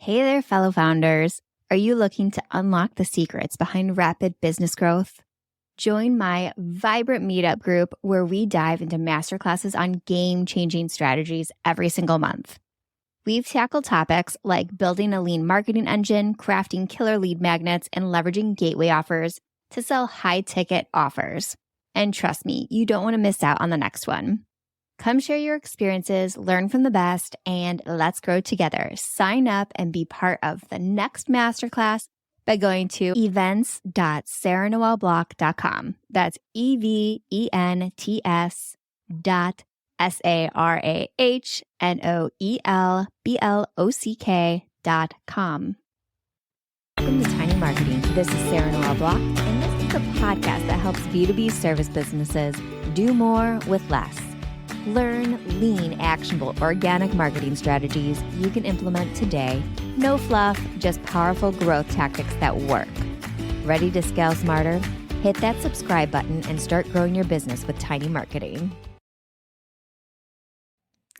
Hey there, fellow founders. Are you looking to unlock the secrets behind rapid business growth? Join my vibrant meetup group where we dive into masterclasses on game-changing strategies every single month. We've tackled topics like building a lean marketing engine, crafting killer lead magnets, and leveraging gateway offers to sell high-ticket offers. And trust me, you don't want to miss out on the next one. Come share your experiences, learn from the best, and let's grow together. Sign up and be part of the next masterclass by going to events.sarahnoelblock.com. That's events.sarahnoelblock.com. Welcome to Tiny Marketing. This is Sarah Noel Block, and this is the podcast that helps B2B service businesses do more with less. Learn lean, actionable, organic marketing strategies you can implement today. No fluff, just powerful growth tactics that work. Ready to scale smarter? Hit that subscribe button and start growing your business with Tiny Marketing.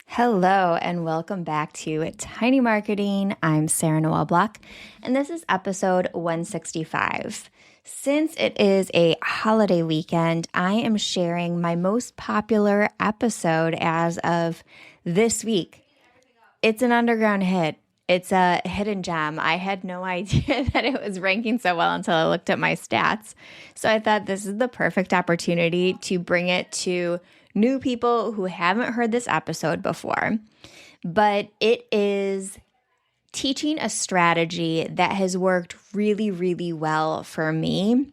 Hello, and welcome back to Tiny Marketing. I'm Sarah Noel Block, and this is episode 165. Since it is a holiday weekend, I am sharing my most popular episode as of this week. It's an underground hit. It's a hidden gem. I had no idea that it was ranking so well until I looked at my stats. So I thought this is the perfect opportunity to bring it to new people who haven't heard this episode before. But it is teaching a strategy that has worked really, really well for me.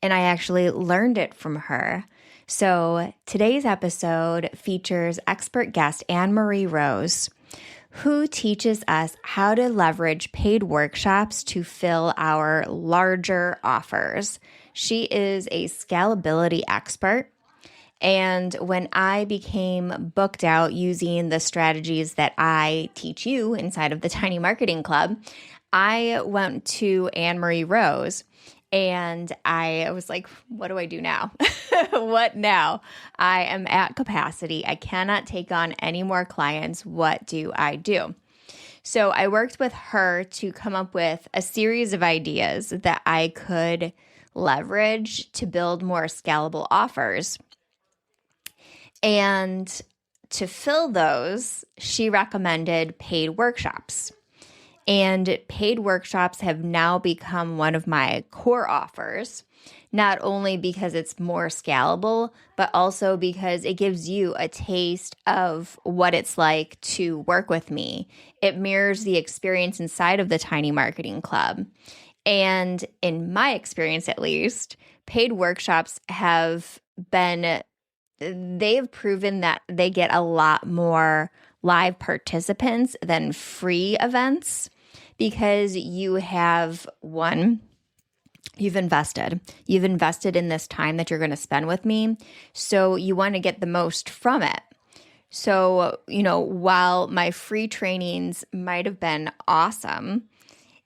And I actually learned it from her. So today's episode features expert guest AnnMarie Rose, who teaches us how to leverage paid workshops to fill our larger offers. She is a scalability expert. And when I became booked out using the strategies that I teach you inside of the Tiny Marketing Club, I went to AnnMarie Rose and I was like, what do I do now? What now? I am at capacity. I cannot take on any more clients. What do I do? So I worked with her to come up with a series of ideas that I could leverage to build more scalable offers. And to fill those, she recommended paid workshops. And paid workshops have now become one of my core offers, not only because it's more scalable, but also because it gives you a taste of what it's like to work with me. It mirrors the experience inside of the Tiny Marketing Club. And in my experience, at least, paid workshops they've proven that they get a lot more live participants than free events because you've invested in this time that you're going to spend with me. So you want to get the most from it. So, while my free trainings might have been awesome,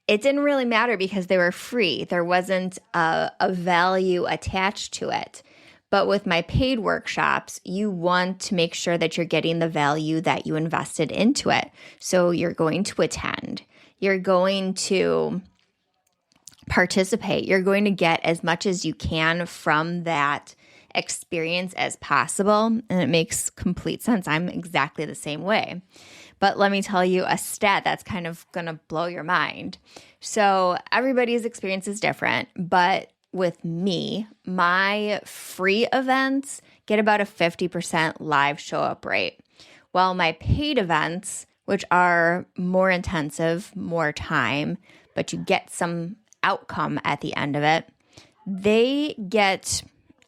it didn't really matter because they were free. There wasn't a value attached to it. But with my paid workshops, you want to make sure that you're getting the value that you invested into it. So you're going to attend. You're going to participate. You're going to get as much as you can from that experience as possible. And it makes complete sense. I'm exactly the same way. But let me tell you a stat that's kind of going to blow your mind. So everybody's experience is different, but with me, my free events get about a 50% live show up rate, while my paid events, which are more intensive, more time, but you get some outcome at the end of it, they get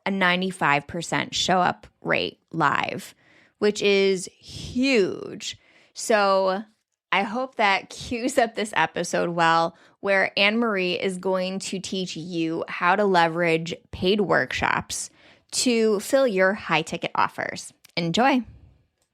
a 95% show up rate live, which is huge. So I hope that cues up this episode well, where AnnMarie is going to teach you how to leverage paid workshops to fill your high-ticket offers. Enjoy.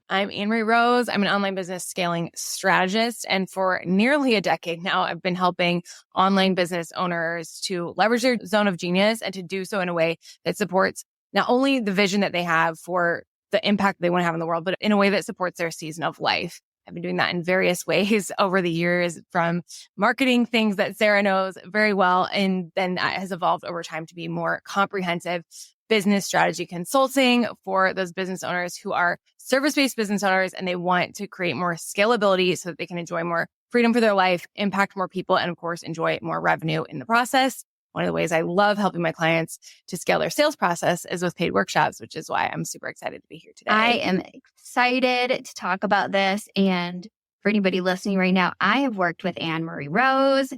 I'm AnnMarie Rose. I'm an online business scaling strategist. And for nearly a decade now, I've been helping online business owners to leverage their zone of genius and to do so in a way that supports not only the vision that they have for the impact they want to have in the world, but in a way that supports their season of life. I've been doing that in various ways over the years, from marketing things that Sarah knows very well. And then that has evolved over time to be more comprehensive business strategy consulting for those business owners who are service-based business owners, and they want to create more scalability so that they can enjoy more freedom for their life, impact more people, and of course, enjoy more revenue in the process. One of the ways I love helping my clients to scale their sales process is with paid workshops, which is why I'm super excited to be here today. I am excited to talk about this. And for anybody listening right now, I have worked with AnnMarie Rose.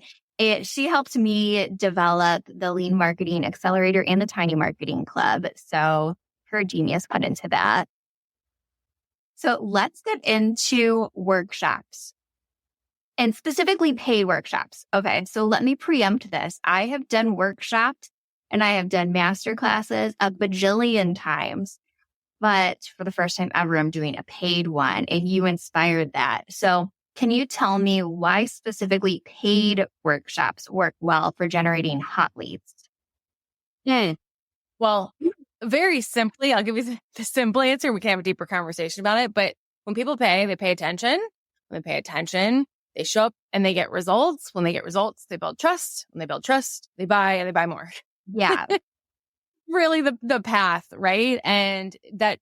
She helped me develop the Lean Marketing Accelerator and the Tiny Marketing Club. So her genius went into that. So let's get into workshops. And specifically paid workshops. Okay, so let me preempt this. I have done workshops and I have done master classes a bajillion times, but for the first time ever, I'm doing a paid one, and you inspired that. So can you tell me why specifically paid workshops work well for generating hot leads? Well, very simply, I'll give you the simple answer. We can have a deeper conversation about it. But when people pay, they pay attention. When they pay attention, they show up and they get results. When they get results, they build trust. When they build trust, they buy and they buy more. Yeah. Really the path, right? And that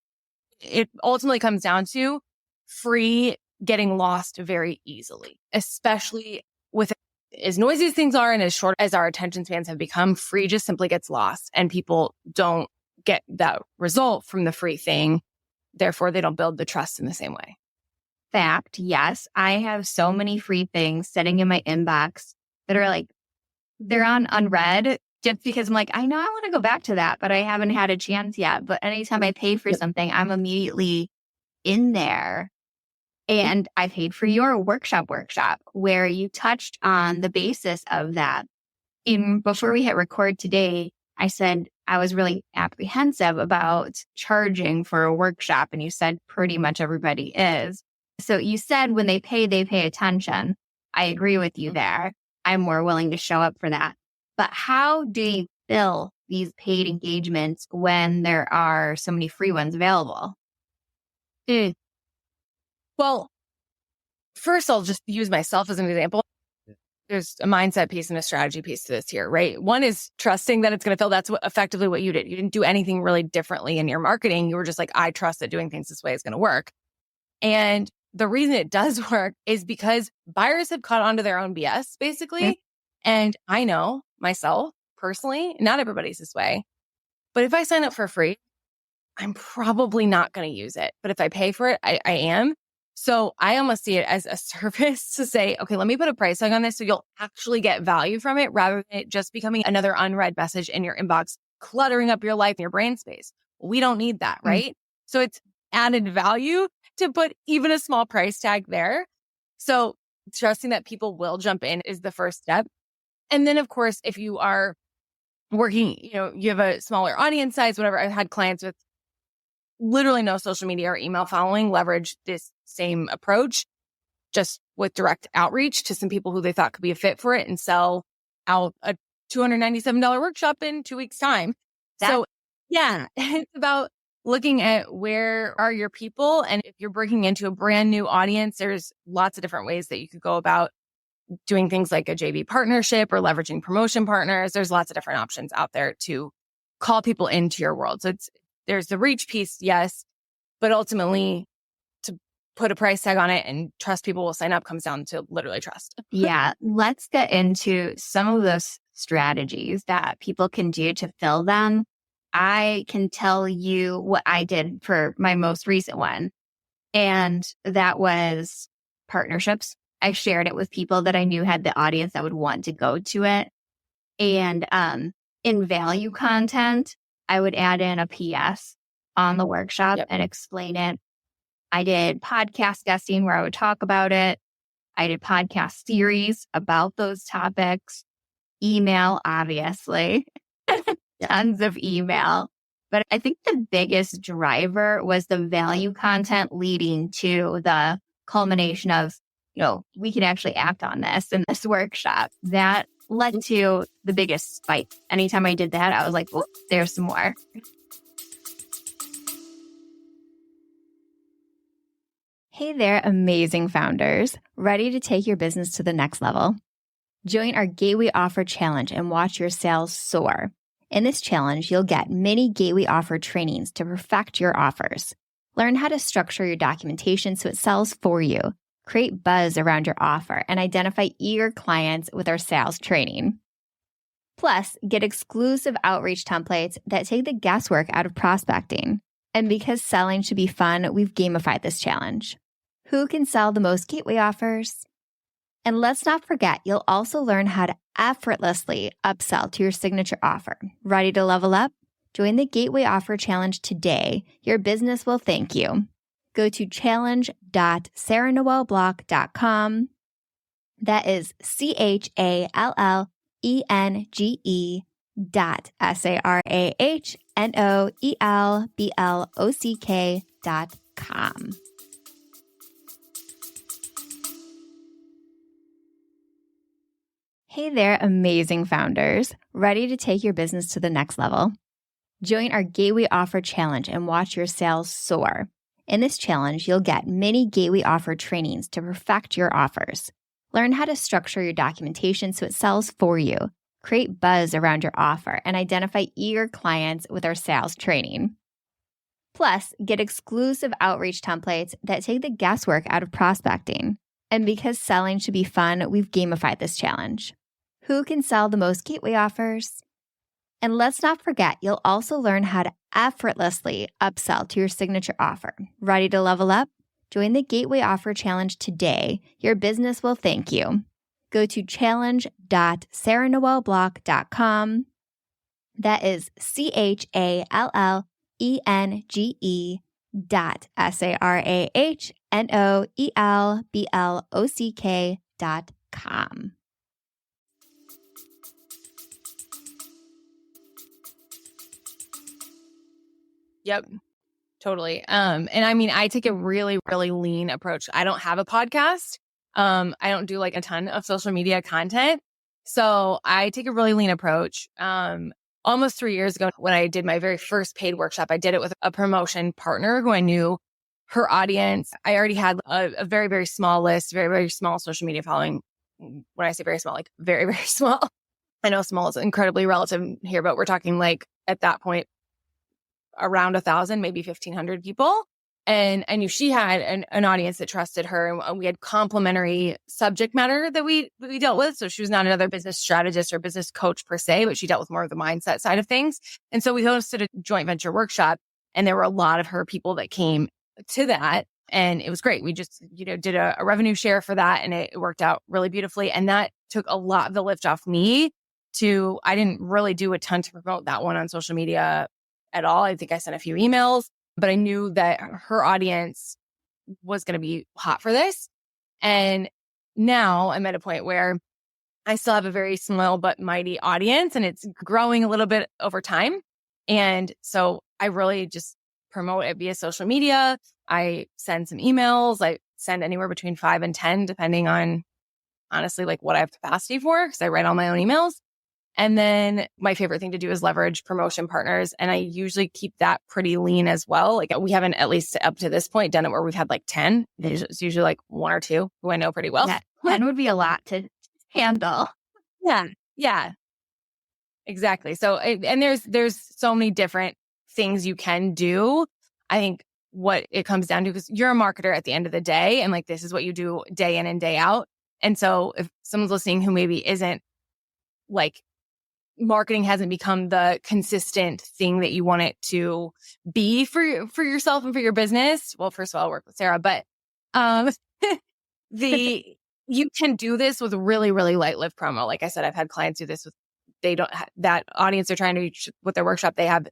it ultimately comes down to free getting lost very easily, especially with as noisy as things are and as short as our attention spans have become. Free just simply gets lost, and people don't get that result from the free thing. Therefore, they don't build the trust in the same way. Fact, yes. I have so many free things sitting in my inbox that are like, they're on unread just because I'm like, I know I want to go back to that, but I haven't had a chance yet. But anytime I pay for something, I'm immediately in there. And I paid for your workshop where you touched on the basis of that. Even before we hit record today, I said I was really apprehensive about charging for a workshop. And you said pretty much everybody is. So you said when they pay attention. I agree with you there. I'm more willing to show up for that. But how do you fill these paid engagements when there are so many free ones available? Well, first, I'll just use myself as an example. There's a mindset piece and a strategy piece to this here, right? One is trusting that it's going to fill. That's effectively what you did. You didn't do anything really differently in your marketing. You were just like, I trust that doing things this way is going to work. And the reason it does work is because buyers have caught on to their own BS, basically. Mm-hmm. And I know myself personally, not everybody's this way. But if I sign up for free, I'm probably not going to use it. But if I pay for it, I am. So I almost see it as a service to say, okay, let me put a price tag on this so you'll actually get value from it, rather than it just becoming another unread message in your inbox, cluttering up your life and your brain space. We don't need that, right? So it's added value to put even a small price tag there. So trusting that people will jump in is the first step. And then, of course, if you are working, you have a smaller audience size, whatever. I've had clients with literally no social media or email following leverage this same approach, just with direct outreach to some people who they thought could be a fit for it, and sell out a $297 workshop in 2 weeks' time. So yeah, it's about looking at where are your people. And if you're breaking into a brand new audience, there's lots of different ways that you could go about doing things like a JV partnership or leveraging promotion partners. There's lots of different options out there to call people into your world. So there's the reach piece, yes, but ultimately to put a price tag on it and trust people will sign up comes down to literally trust. Yeah. Let's get into some of those strategies that people can do to fill them. I can tell you what I did for my most recent one, and that was partnerships. I shared it with people that I knew had the audience that would want to go to it. And in value content, I would add in a PS on the workshop and explain it. I did podcast guesting where I would talk about it. I did podcast series about those topics. Email, obviously. Tons of email. But I think the biggest driver was the value content leading to the culmination of, we can actually act on this in this workshop. That led to the biggest spike. Anytime I did that, I was like, oh, there's some more. Hey there, amazing founders. Ready to take your business to the next level? Join our Gateway Offer Challenge and watch your sales soar. In this challenge, you'll get mini Gateway Offer trainings to perfect your offers. Learn how to structure your documentation so it sells for you. Create buzz around your offer and identify eager clients with our sales training. Plus, get exclusive outreach templates that take the guesswork out of prospecting. And because selling should be fun, we've gamified this challenge. Who can sell the most gateway offers? And let's not forget, you'll also learn how to effortlessly upsell to your signature offer. Ready to level up? Join the Gateway Offer Challenge today. Your business will thank you. Go to challenge.sarahnoelblock.com. That is CHALLENGE.SARAHNOELBLOCK.com. Hey there, amazing founders. Ready to take your business to the next level? Join our Gateway Offer Challenge and watch your sales soar. In this challenge, you'll get mini Gateway Offer trainings to perfect your offers. Learn how to structure your documentation so it sells for you. Create buzz around your offer and identify eager clients with our sales training. Plus, get exclusive outreach templates that take the guesswork out of prospecting. And because selling should be fun, we've gamified this challenge. Who can sell the most gateway offers? And let's not forget, you'll also learn how to effortlessly upsell to your signature offer. Ready to level up? Join the Gateway Offer Challenge today. Your business will thank you. Go to challenge.sarahnoelblock.com. That is CHALLENGE.SARAHNOELBLOCK.com. Yep, totally. And I mean, I take a really, really lean approach. I don't have a podcast. I don't do like a ton of social media content. So I take a really lean approach. Almost 3 years ago, when I did my very first paid workshop, I did it with a promotion partner who I knew her audience. I already had a very, very small list, very, very small social media following. When I say very small, like very, very small. I know small is incredibly relative here, but we're talking like at that point, around 1,000, maybe 1,500 people. And I knew she had an audience that trusted her. And we had complementary subject matter that we dealt with. So she was not another business strategist or business coach per se, but she dealt with more of the mindset side of things. And so we hosted a joint venture workshop, and there were a lot of her people that came to that. And it was great. We just, did a revenue share for that, and it worked out really beautifully. And that took a lot of the lift off me I didn't really do a ton to promote that one on social media at all. I think I sent a few emails, but I knew that her audience was going to be hot for this. And now I'm at a point where I still have a very small but mighty audience, and it's growing a little bit over time. And so I really just promote it via social media. I send some emails. I send anywhere between 5 and 10, depending on honestly like what I have capacity for, because I write all my own emails. And then my favorite thing to do is leverage promotion partners. And I usually keep that pretty lean as well. Like we haven't, at least up to this point, done it where we've had like 10. It's usually like 1 or 2 who I know pretty well. Yeah, 10 would be a lot to handle. Yeah, exactly. So, and there's so many different things you can do. I think what it comes down to, because you're a marketer at the end of the day, and like this is what you do day in and day out. And so if someone's listening who maybe isn't like, marketing hasn't become the consistent thing that you want it to be for yourself and for your business. Well, first of all, I work with Sarah, but you can do this with really, really light lift promo. Like I said, I've had clients do this with, they don't that audience they're trying to reach with their workshop. They have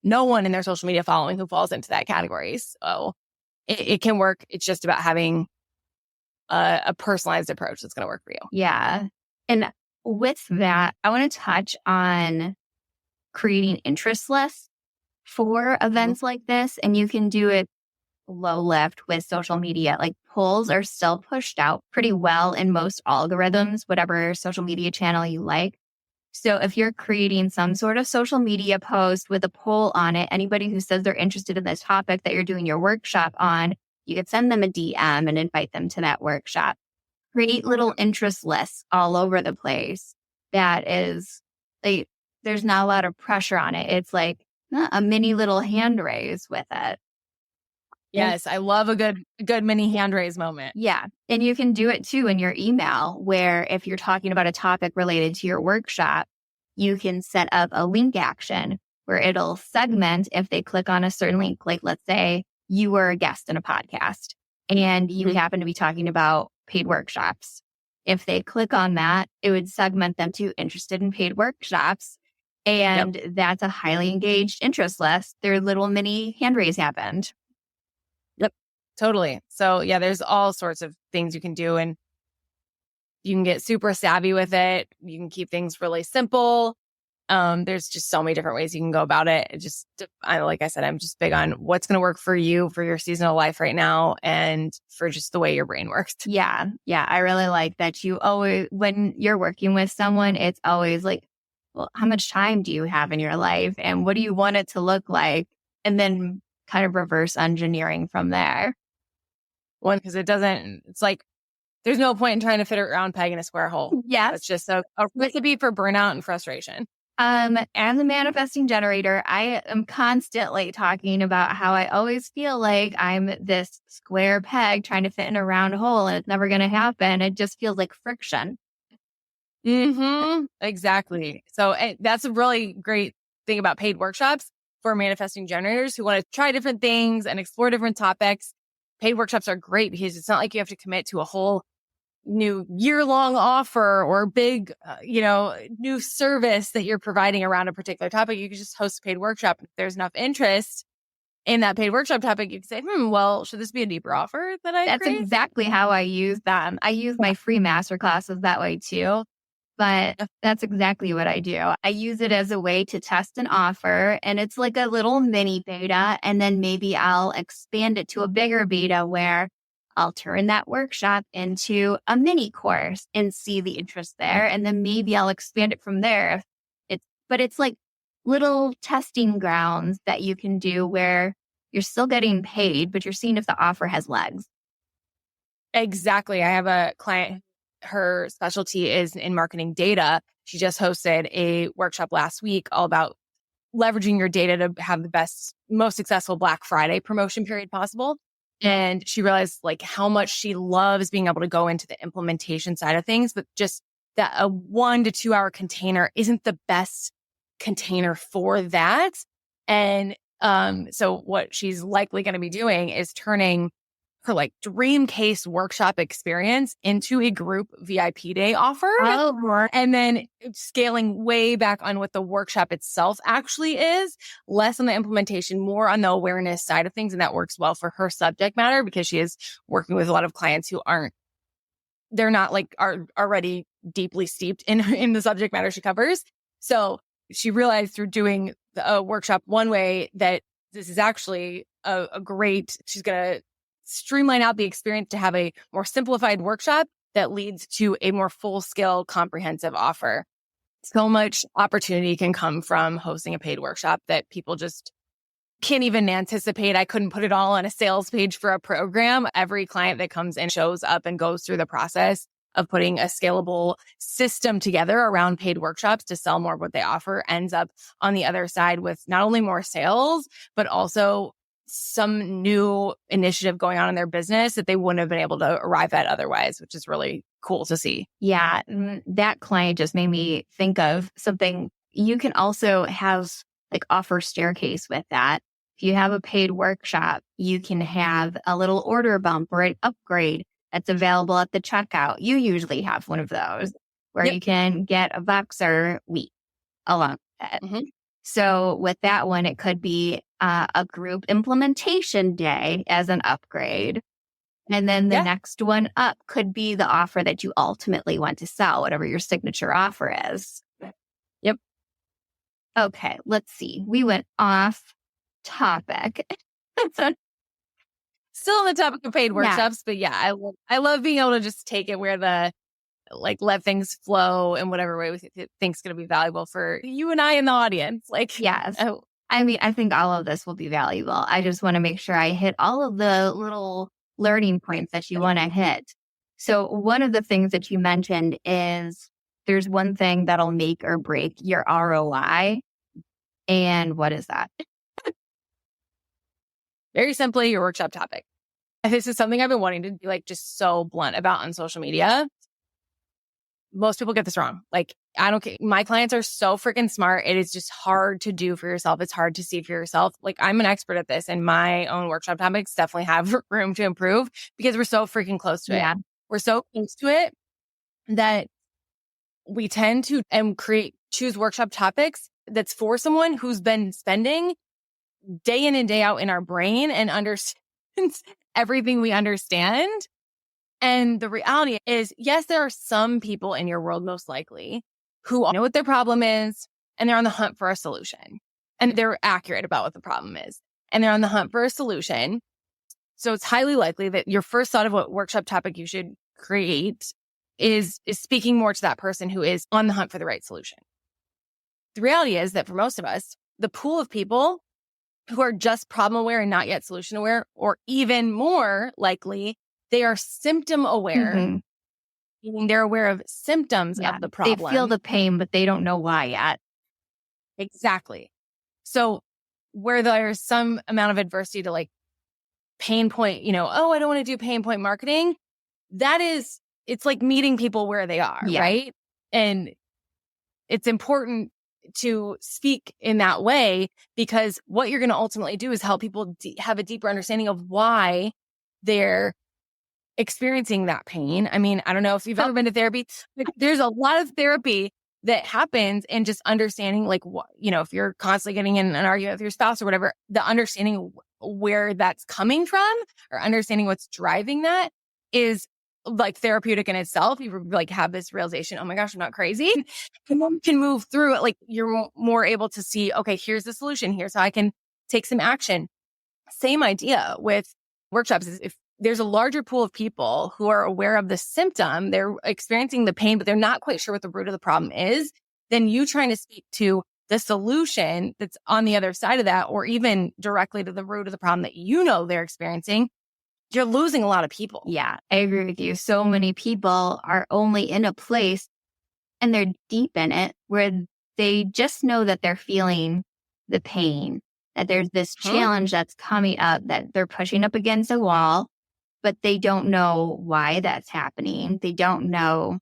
no one in their social media following who falls into that category. So it can work. It's just about having a personalized approach that's going to work for you. Yeah. And with that, I want to touch on creating interest lists for events like this. And you can do it low lift with social media. Like polls are still pushed out pretty well in most algorithms, whatever social media channel you like. So if you're creating some sort of social media post with a poll on it, anybody who says they're interested in this topic that you're doing your workshop on, You could send them a DM and invite them to that workshop. Create little interest lists all over the place. That is like, there's not a lot of pressure on it. It's like a mini little hand raise with it. Yes, I love a good mini hand raise moment. Yeah. And you can do it too in your email, where if you're talking about a topic related to your workshop, you can set up a link action where it'll segment if they click on a certain link. Like, let's say you were a guest in a podcast and you happen to be talking about paid workshops. If they click on that, it would segment them to interested in paid workshops. And that's a highly engaged interest list. Their little mini hand raise happened. Yep, totally. So yeah, there's all sorts of things you can do, and you can get super savvy with it. You can keep things really simple. There's just so many different ways you can go about it. Like I said, I'm just big on what's going to work for you, for your seasonal life right now, and for just the way your brain works. Yeah. Yeah. I really like that you always, when you're working with someone, it's always like, well, how much time do you have in your life and what do you want it to look like? And then kind of reverse engineering from there. One, because it's like, there's no point in trying to fit a round peg in a square hole. Yes. It's just a recipe for burnout and frustration. As a manifesting generator, I am constantly talking about how I always feel like I'm this square peg trying to fit in a round hole and it's never going to happen. It just feels like friction. Exactly. So that's a really great thing about paid workshops for manifesting generators who want to try different things and explore different topics. Paid workshops are great because it's not like you have to commit to a whole new year-long offer or big, new service that you're providing around a particular topic. You can just host a paid workshop. If there's enough interest in that paid workshop topic, you can say, well, should this be a deeper offer that I That's create? exactly how I use them. I use my free masterclasses that way too. But that's exactly what I do. I use it as a way to test an offer, and it's like a little mini beta. And then maybe I'll expand it to a bigger beta where I'll turn that workshop into a mini course and see the interest there. And then maybe I'll expand it from there. But it's like little testing grounds that you can do where you're still getting paid, but you're seeing if the offer has legs. Exactly. I have a client, her specialty is in marketing data. She just hosted a workshop last week all about leveraging your data to have the best, most successful Black Friday promotion period possible. And she realized like how much she loves being able to go into the implementation side of things, but just that a 1 to 2 hour container isn't the best container for that. And so what she's likely going to be doing is turning her like dream case workshop experience into a group VIP day offer. And then scaling way back on what the workshop itself actually is, less on the implementation, more on the awareness side of things. And that works well for her subject matter because she is working with a lot of clients who are already deeply steeped in the subject matter she covers. So she realized through doing a workshop one way that this is actually she's going to streamline out the experience to have a more simplified workshop that leads to a more full-scale comprehensive offer. So much opportunity can come from hosting a paid workshop that people just can't even anticipate. I couldn't put it all on a sales page for a program. Every client that comes in shows up and goes through the process of putting a scalable system together around paid workshops to sell more of what they offer ends up on the other side with not only more sales, but also some new initiative going on in their business that they wouldn't have been able to arrive at otherwise, which is really cool to see. Yeah. That client just made me think of something. You can also have like offer staircase with that. If you have a paid workshop, you can have a little order bump or an upgrade that's available at the checkout. You usually have one of those where you can get a Voxer week along with it. So with that one, it could be a group implementation day as an upgrade. And then the next one up could be the offer that you ultimately want to sell, whatever your signature offer is. Yep. Okay, let's see. We went off topic. Still on the topic of paid workshops, but yeah, I love being able to just take it where let things flow in whatever way we think is going to be valuable for you and I in the audience. Yes. I mean, I think all of this will be valuable. I just want to make sure I hit all of the little learning points that you want to hit. So one of the things that you mentioned is there's one thing that'll make or break your ROI. And what is that? Very simply, your workshop topic. And this is something I've been wanting to be like just so blunt about on social media. Most people get this wrong. Like, I don't care. My clients are so freaking smart. It is just hard to do for yourself. It's hard to see for yourself. Like, I'm an expert at this, and my own workshop topics definitely have room to improve because we're so freaking close to it. We're so close to it that we tend to choose workshop topics that's for someone who's been spending day in and day out in our brain and understands everything we understand. And the reality is, yes, there are some people in your world, most likely, who know what their problem is, and they're on the hunt for a solution. And they're accurate about what the problem is. And they're on the hunt for a solution. So it's highly likely that your first thought of what workshop topic you should create is speaking more to that person who is on the hunt for the right solution. The reality is that for most of us, the pool of people who are just problem aware and not yet solution aware, or even more likely, they are symptom aware, meaning they're aware of symptoms of the problem. They feel the pain, but they don't know why yet. Exactly. So where there's some amount of adversity to like pain point, oh, I don't want to do pain point marketing. It's like meeting people where they are, right? And it's important to speak in that way because what you're going to ultimately do is help people have a deeper understanding of why they're experiencing that pain. I mean, I don't know if you've ever been to therapy, but there's a lot of therapy that happens in just understanding, like, what, if you're constantly getting in an argument with your spouse or whatever, the understanding where that's coming from or understanding what's driving that is like therapeutic in itself. You like have this realization, oh my gosh, I'm not crazy. And then you can move through it. Like you're more able to see, okay, here's the solution. Here's how I can take some action. Same idea with workshops is if there's a larger pool of people who are aware of the symptom, they're experiencing the pain, but they're not quite sure what the root of the problem is, then you trying to speak to the solution that's on the other side of that, or even directly to the root of the problem that they're experiencing, you're losing a lot of people. Yeah, I agree with you. So many people are only in a place and they're deep in it where they just know that they're feeling the pain, that there's this challenge that's coming up, that they're pushing up against a wall, but they don't know why that's happening. They don't know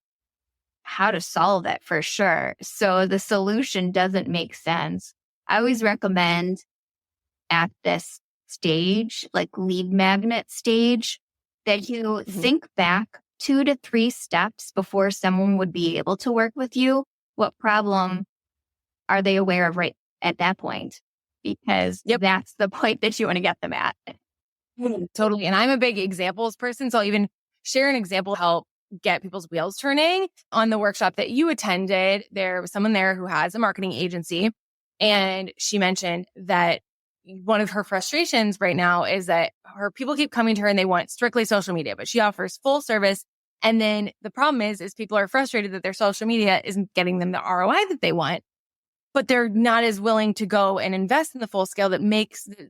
how to solve it for sure. So the solution doesn't make sense. I always recommend at this stage, like lead magnet stage, that you think back 2 to 3 steps before someone would be able to work with you. What problem are they aware of right at that point? Because that's the point that you want to get them at. Totally. And I'm a big examples person. So I'll even share an example to help get people's wheels turning. On the workshop that you attended, there was someone there who has a marketing agency. And she mentioned that one of her frustrations right now is that her people keep coming to her and they want strictly social media, but she offers full service. And then the problem is people are frustrated that their social media isn't getting them the ROI that they want, but they're not as willing to go and invest in the full scale that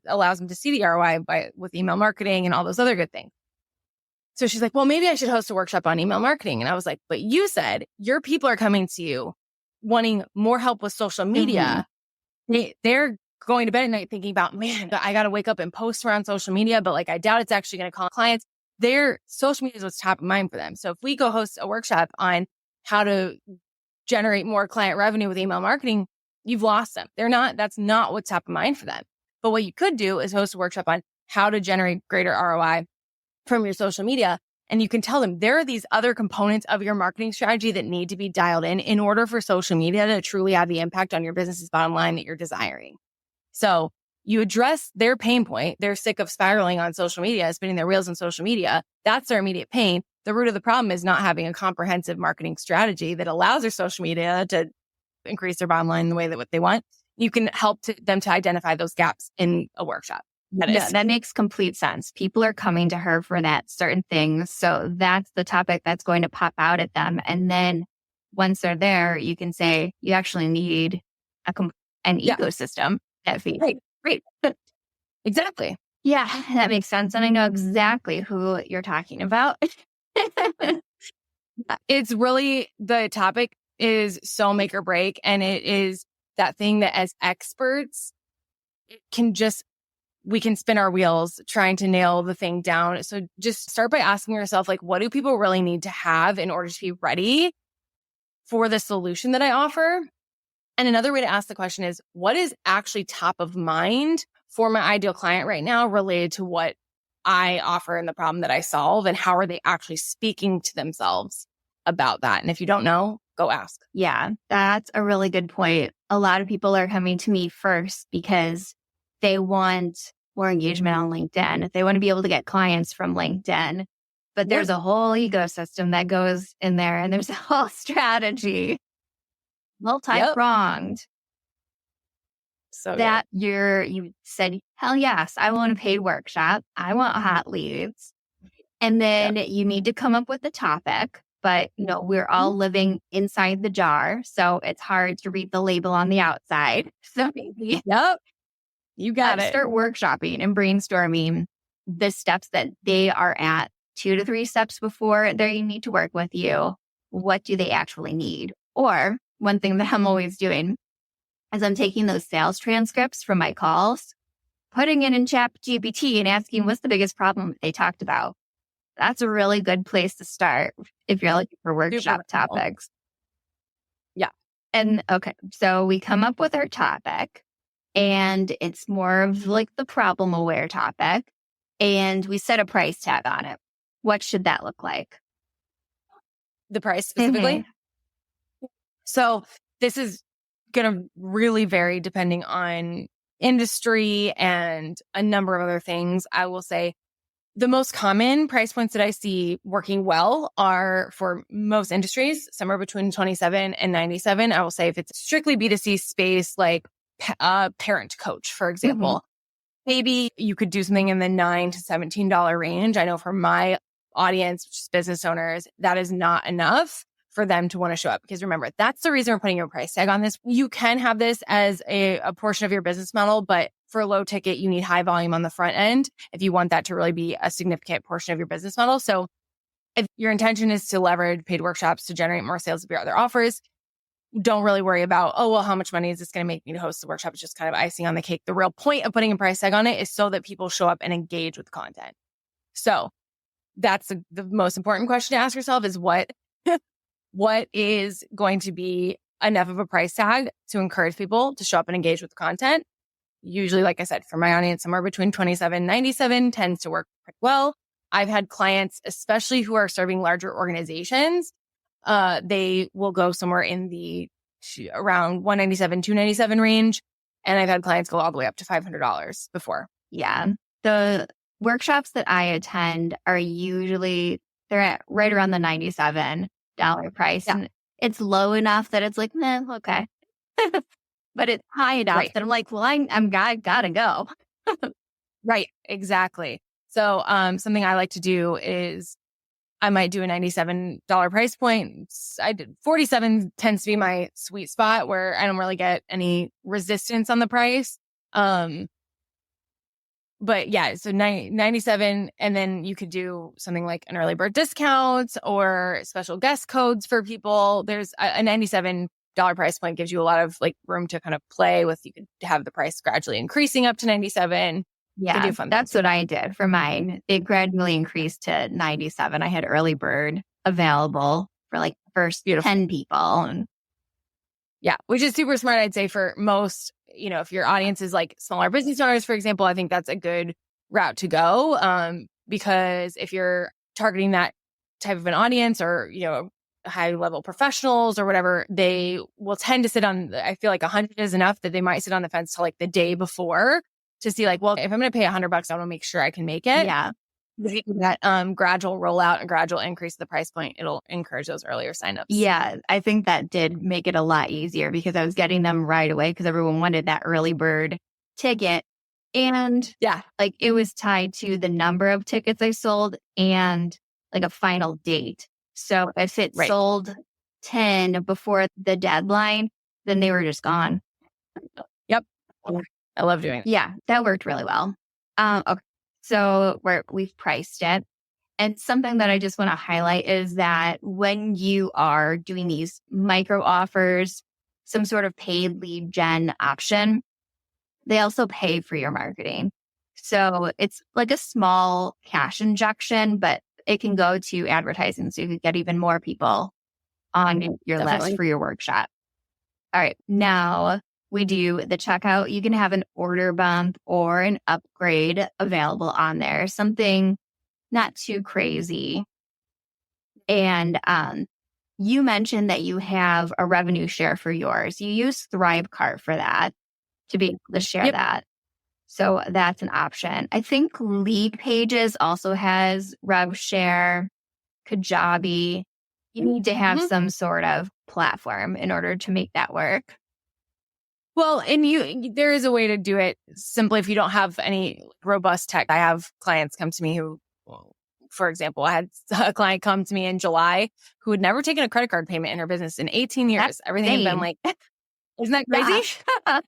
allows them to see the ROI with email marketing and all those other good things. So she's like, well, maybe I should host a workshop on email marketing. And I was like, but you said your people are coming to you wanting more help with social media. They're going to bed at night thinking about, man, I got to wake up and post around social media, but like, I doubt it's actually going to call clients. Their social media is what's top of mind for them. So if we go host a workshop on how to generate more client revenue with email marketing, you've lost them. That's not what's top of mind for them. But what you could do is host a workshop on how to generate greater ROI from your social media. And you can tell them there are these other components of your marketing strategy that need to be dialed in order for social media to truly have the impact on your business's bottom line that you're desiring. So you address their pain point. They're sick of spiraling on social media, spinning their wheels on social media. That's their immediate pain. The root of the problem is not having a comprehensive marketing strategy that allows their social media to increase their bottom line the way that what they want. You can help them to identify those gaps in a workshop. That makes complete sense. People are coming to her for that certain thing. So that's the topic that's going to pop out at them. And then once they're there, you can say, you actually need an ecosystem that feeds. Right. Exactly. Yeah, that makes sense. And I know exactly who you're talking about. It's really, the topic is so make or break. And it is that thing that as experts, it can just, we can spin our wheels trying to nail the thing down. So just start by asking yourself, like, what do people really need to have in order to be ready for the solution that I offer? And another way to ask the question is, what is actually top of mind for my ideal client right now related to what I offer and the problem that I solve? And how are they actually speaking to themselves about that? And if you don't know, go ask. Yeah, that's a really good point. A lot of people are coming to me first because they want more engagement on LinkedIn. They want to be able to get clients from LinkedIn. But there's a whole ecosystem that goes in there, and there's a whole strategy, multi-pronged. So that you said, hell yes, I want a paid workshop. I want hot leads. And then you need to come up with a topic. But, we're all living inside the jar. So it's hard to read the label on the outside. So maybe you got it. Start workshopping and brainstorming the steps that they are at 2 to 3 steps before they need to work with you. What do they actually need? Or one thing that I'm always doing is I'm taking those sales transcripts from my calls, putting it in ChatGPT and asking what's the biggest problem they talked about. That's a really good place to start if you're looking for workshop topics. Yeah. And okay, so we come up with our topic and it's more of like the problem aware topic and we set a price tag on it. What should that look like? The price specifically? Mm-hmm. So this is going to really vary depending on industry and a number of other things. I will say the most common price points that I see working well are for most industries, somewhere between 27 and 97. I will say if it's strictly B2C space, like parent coach, for example, maybe you could do something in the $9 to $17 range. I know for my audience, which is business owners, that is not enough for them to want to show up. Because remember, that's the reason we're putting your price tag on this. You can have this as a portion of your business model, but for low ticket, you need high volume on the front end if you want that to really be a significant portion of your business model. So if your intention is to leverage paid workshops to generate more sales of your other offers, don't really worry about, how much money is this going to make me to host the workshop? It's just kind of icing on the cake. The real point of putting a price tag on it is so that people show up and engage with content. So that's the most important question to ask yourself is what is going to be enough of a price tag to encourage people to show up and engage with the content? Usually, like I said, for my audience, somewhere between 27 and 97 tends to work pretty well. I've had clients, especially who are serving larger organizations, they will go somewhere in the around 197, 297 range. And I've had clients go all the way up to $500 before. Yeah. The workshops that I attend are usually, they're at right around the $97 price. Yeah. And it's low enough that it's like, okay. But it's high enough that I'm like, well, I'm gotta go. Right. Exactly. So, something I like to do is I might do a $97 price point. I did 47 tends to be my sweet spot where I don't really get any resistance on the price. But yeah, so 97, and then you could do something like an early bird discount or special guest codes for people. There's a $97 price point gives you a lot of like room to kind of play with. You could have the price gradually increasing up to 97. Yeah, that's what I did for mine. It gradually increased to 97. I had early bird available for like the first 10 people. And yeah, which is super smart, I'd say, for most, if your audience is like smaller business owners, for example, I think that's a good route to go. Because if you're targeting that type of an audience or, high level professionals or whatever, they will tend to sit on, I feel like 100 is enough that they might sit on the fence till like the day before to see like, well, if I'm going to pay $100, I want to make sure I can make it. Yeah. That gradual rollout and gradual increase of the price point, it'll encourage those earlier signups. Yeah, I think that did make it a lot easier because I was getting them right away because everyone wanted that early bird ticket. And like it was tied to the number of tickets I sold and like a final date. So if it sold 10 before the deadline, then they were just gone. Yep. I love doing it. Yeah, that worked really well. Okay. So we've priced it. And something that I just want to highlight is that when you are doing these micro offers, some sort of paid lead gen option, they also pay for your marketing. So it's like a small cash injection, but it can go to advertising. So you could get even more people on your list Definitely. for your workshop. All right. Now we do the checkout. You can have an order bump or an upgrade available on there, something not too crazy. And you mentioned that you have a revenue share for yours. You use Thrivecart for that to be able to share Yep. that. So that's an option. I think Lead Pages also has rev share, Kajabi. You need to have Mhm. some sort of platform in order to make that work. Well, and there is a way to do it simply if you don't have any robust tech. I have clients come to me who, well, for example, I had a client come to me in July who had never taken a credit card payment in her business in 18 years. That's Everything had been insane. like, isn't that crazy? Yeah.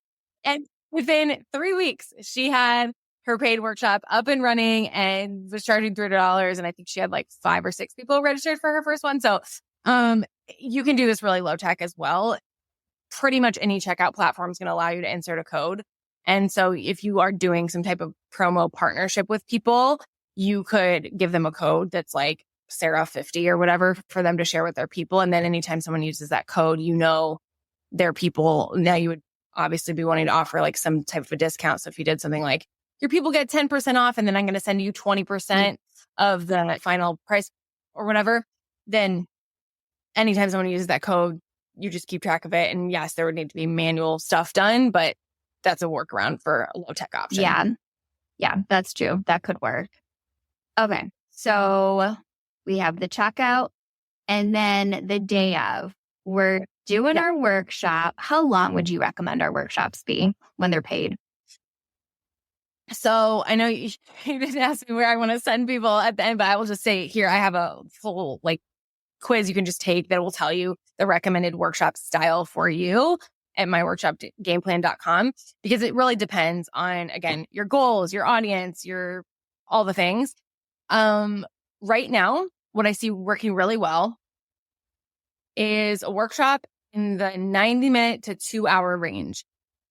And within 3 weeks, she had her paid workshop up and running and was charging $300. And I think she had like 5 or 6 people registered for her first one. So, you can do this really low tech as well. Pretty much any checkout platform is going to allow you to insert a code. And so if you are doing some type of promo partnership with people, you could give them a code that's like Sarah 50 or whatever for them to share with their people. And then anytime someone uses that code, their people, now you would obviously be wanting to offer like some type of a discount. So if you did something like your people get 10% off and then I'm going to send you 20% of the final price or whatever, then anytime someone uses that code, you just keep track of it. And yes, there would need to be manual stuff done, but that's a workaround for a low tech option. Yeah. Yeah, that's true. That could work. Okay. So we have the checkout and then the day of. We're doing our workshop. How long would you recommend our workshops be when they're paid? So I know you didn't ask me where I want to send people at the end, but I will just say here, I have a full quiz you can just take that will tell you the recommended workshop style for you at myworkshopgameplan.com, because it really depends on, again, your goals, your audience, all the things. Right now, what I see working really well is a workshop in the 90-minute to 2-hour range.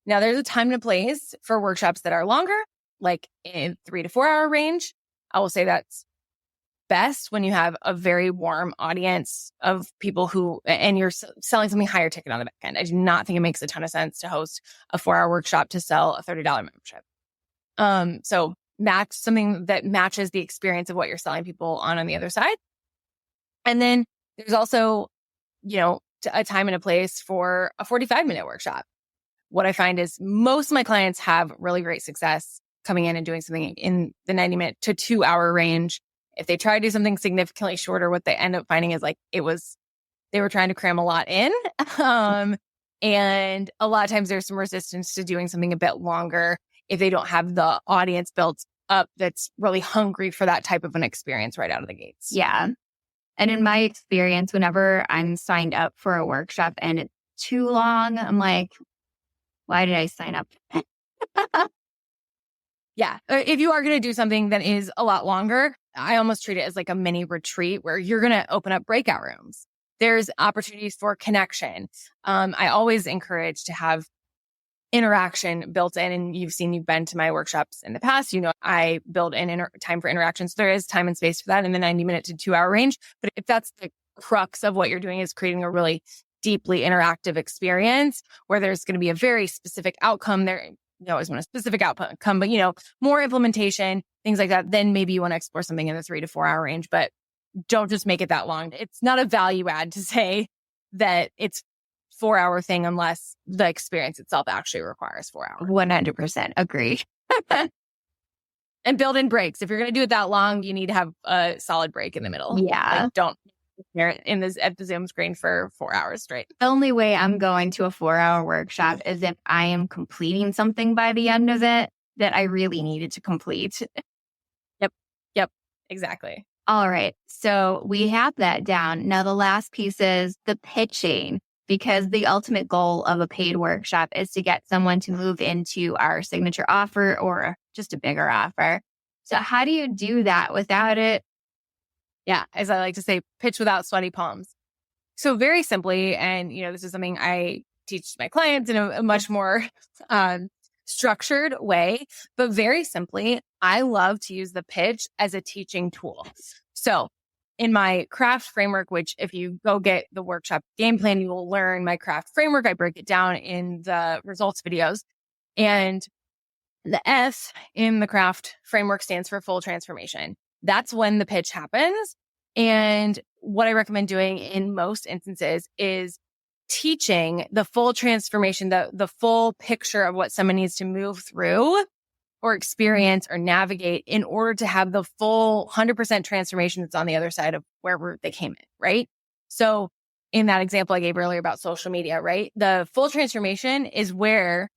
Now, there's a time and a place for workshops that are longer, like in 3 to 4 hour range. I will say that's best when you have a very warm audience of people and you're selling something higher ticket on the back end. I do not think it makes a ton of sense to host a 4-hour workshop to sell a $30 membership. So match something that matches the experience of what you're selling people on the other side. And then there's also, a time and a place for a 45-minute workshop. What I find is most of my clients have really great success coming in and doing something in the 90-minute to 2-hour range. If they try to do something significantly shorter, what they end up finding is they were trying to cram a lot in. And a lot of times there's some resistance to doing something a bit longer if they don't have the audience built up that's really hungry for that type of an experience right out of the gates. Yeah. And in my experience, whenever I'm signed up for a workshop and it's too long, I'm like, why did I sign up? Yeah. If you are going to do something that is a lot longer, I almost treat it as like a mini retreat where you're going to open up breakout rooms. There's opportunities for connection. I always encourage to have interaction built in. And you've been to my workshops in the past. I build in time for interactions. There is time and space for that in the 90-minute to 2-hour range. But if that's the crux of what you're doing is creating a really deeply interactive experience where there's going to be a very specific outcome there. You always want a specific outcome, but more implementation, things like that. Then maybe you want to explore something in the 3 to 4 hour range, but don't just make it that long. It's not a value add to say that it's 4-hour thing unless the experience itself actually requires 4 hours. 100% agree. And build in breaks. If you're going to do it that long, you need to have a solid break in the middle. Yeah. Don't stare at the Zoom screen for 4 hours straight. The only way I'm going to a 4-hour workshop is if I am completing something by the end of it that I really needed to complete. Yep, exactly. All right. So we have that down. Now, the last piece is the pitching, because the ultimate goal of a paid workshop is to get someone to move into our signature offer or just a bigger offer. So how do you do that without it? Yeah. As I like to say, pitch without sweaty palms. So very simply, and this is something I teach my clients in a much more structured way, but very simply, I love to use the pitch as a teaching tool. So in my craft framework, which if you go get the workshop game plan, you will learn my craft framework. I break it down in the results videos. And the S in the craft framework stands for full transformation. That's when the pitch happens. And what I recommend doing in most instances is teaching the full transformation, the full picture of what someone needs to move through or experience or navigate in order to have the full 100% transformation that's on the other side of wherever they came in, right? So in that example I gave earlier about social media, right? The full transformation is where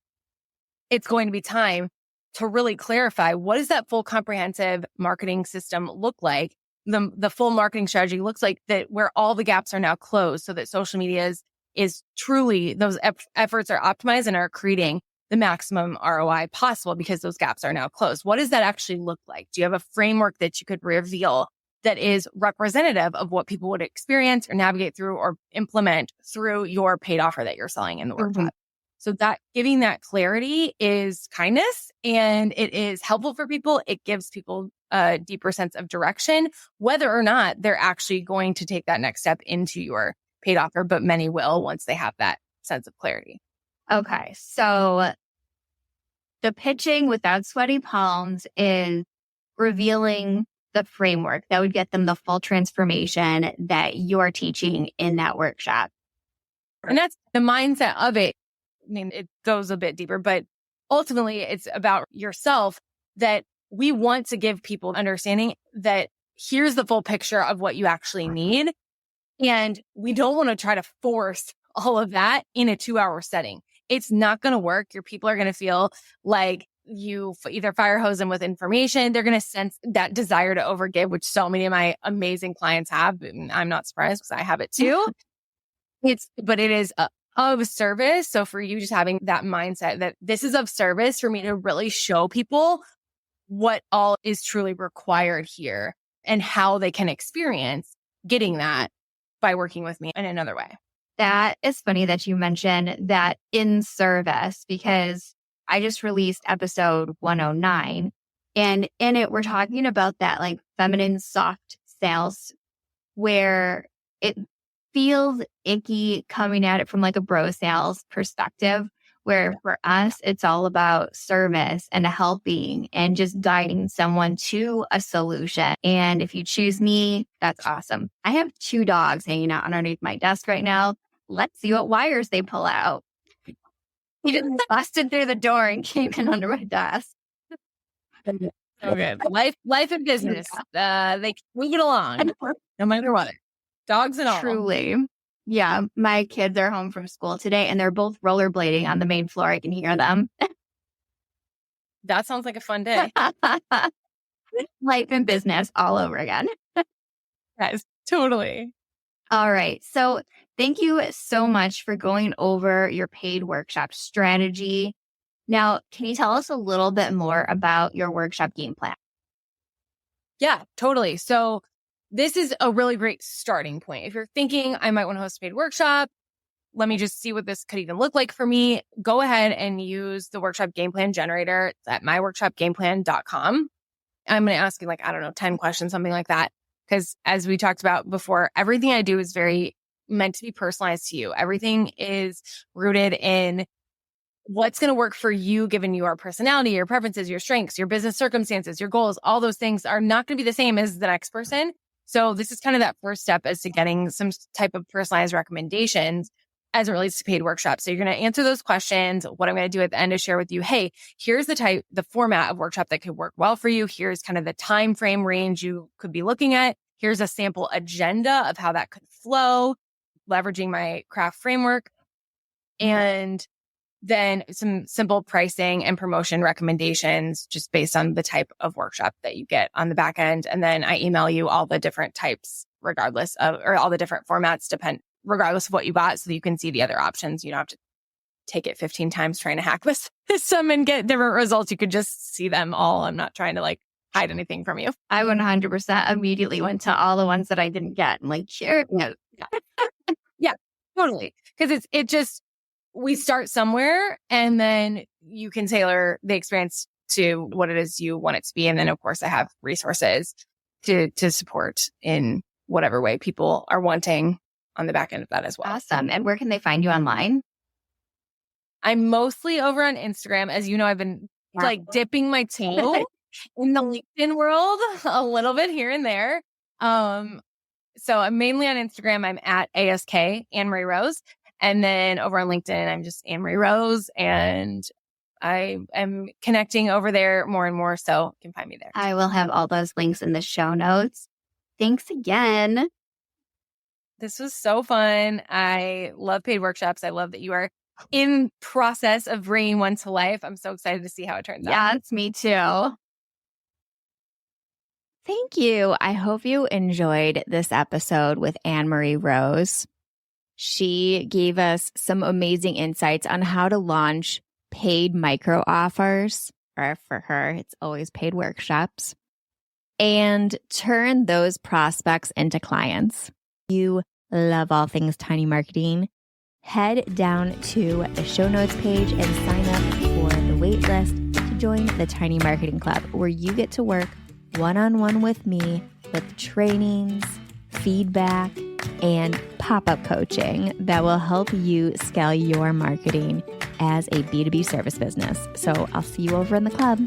it's going to be time to really clarify what does that full comprehensive marketing system look like? The full marketing strategy looks like that where all the gaps are now closed so that social media is truly those efforts are optimized and are creating the maximum ROI possible because those gaps are now closed. What does that actually look like? Do you have a framework that you could reveal that is representative of what people would experience or navigate through or implement through your paid offer that you're selling in the workshop? So that giving that clarity is kindness and it is helpful for people. It gives people a deeper sense of direction, whether or not they're actually going to take that next step into your paid offer, but many will once they have that sense of clarity. Okay. So the pitching without sweaty palms is revealing the framework that would get them the full transformation that you're teaching in that workshop. And that's the mindset of it. I mean, it goes a bit deeper, but ultimately it's about yourself that we want to give people understanding that here's the full picture of what you actually need. And we don't want to try to force all of that in a 2-hour setting. It's not going to work. Your people are going to feel like you either fire hose them with information. They're going to sense that desire to overgive, which so many of my amazing clients have. And I'm not surprised because I have it too. But it is of service. So for you just having that mindset that this is of service for me to really show people what all is truly required here and how they can experience getting that by working with me in another way. That is funny that you mentioned that in service because I just released episode 109 and in it, we're talking about that like feminine soft sales where it feels icky coming at it from like a bro sales perspective, where for us, it's all about service and helping and just guiding someone to a solution. And if you choose me, that's awesome. I have 2 dogs hanging out underneath my desk right now. Let's see what wires they pull out. He just busted through the door and came in under my desk. So good. Life and business. They move it along no matter what. Dogs and all. Truly. Yeah. My kids are home from school today and they're both rollerblading on the main floor. I can hear them. That sounds like a fun day. Life and business all over again. Yes, totally. All right. So thank you so much for going over your paid workshop strategy. Now, can you tell us a little bit more about your workshop game plan? Yeah, totally. So this is a really great starting point. If you're thinking I might want to host a paid workshop, let me just see what this could even look like for me. Go ahead and use the workshop game plan generator. It's at myworkshopgameplan.com. I'm going to ask you 10 questions, something like that. Because as we talked about before, everything I do is very meant to be personalized to you. Everything is rooted in what's going to work for you, given your personality, your preferences, your strengths, your business circumstances, your goals. All those things are not going to be the same as the next person. So this is kind of that first step as to getting some type of personalized recommendations as it relates to paid workshops. So you're going to answer those questions. What I'm going to do at the end is share with you, hey, here's the format of workshop that could work well for you. Here's kind of the time frame range you could be looking at. Here's a sample agenda of how that could flow, leveraging my craft framework. And then some simple pricing and promotion recommendations just based on the type of workshop that you get on the back end. And then I email you all the different types or all the different formats regardless of what you got so that you can see the other options. You don't have to take it 15 times trying to hack this system and get different results. You could just see them all. I'm not trying to hide anything from you. I 100% immediately went to all the ones that I didn't get. I'm like, here, no. Yeah, totally. Because we start somewhere and then you can tailor the experience to what it is you want it to be. And then of course I have resources to support in whatever way people are wanting on the back end of that as well. Awesome. And where can they find you online? I'm mostly over on Instagram. As you know, I've been like dipping my toe in the LinkedIn world a little bit here and there. So I'm mainly on Instagram. I'm at ASK, AnnMarie Rose. And then over on LinkedIn, I'm just AnnMarie Rose. And I am connecting over there more and more. So you can find me there. I will have all those links in the show notes. Thanks again. This was so fun. I love paid workshops. I love that you are in process of bringing one to life. I'm so excited to see how it turns out. Yes, me too. Thank you. I hope you enjoyed this episode with AnnMarie Rose. She gave us some amazing insights on how to launch paid micro offers, or for her, it's always paid workshops, and turn those prospects into clients. You love all things tiny marketing. Head down to the show notes page and sign up for the wait list to join the Tiny Marketing Club, where you get to work one-on-one with me with trainings, feedback, and pop-up coaching that will help you scale your marketing as a B2B service business. So I'll see you over in the club.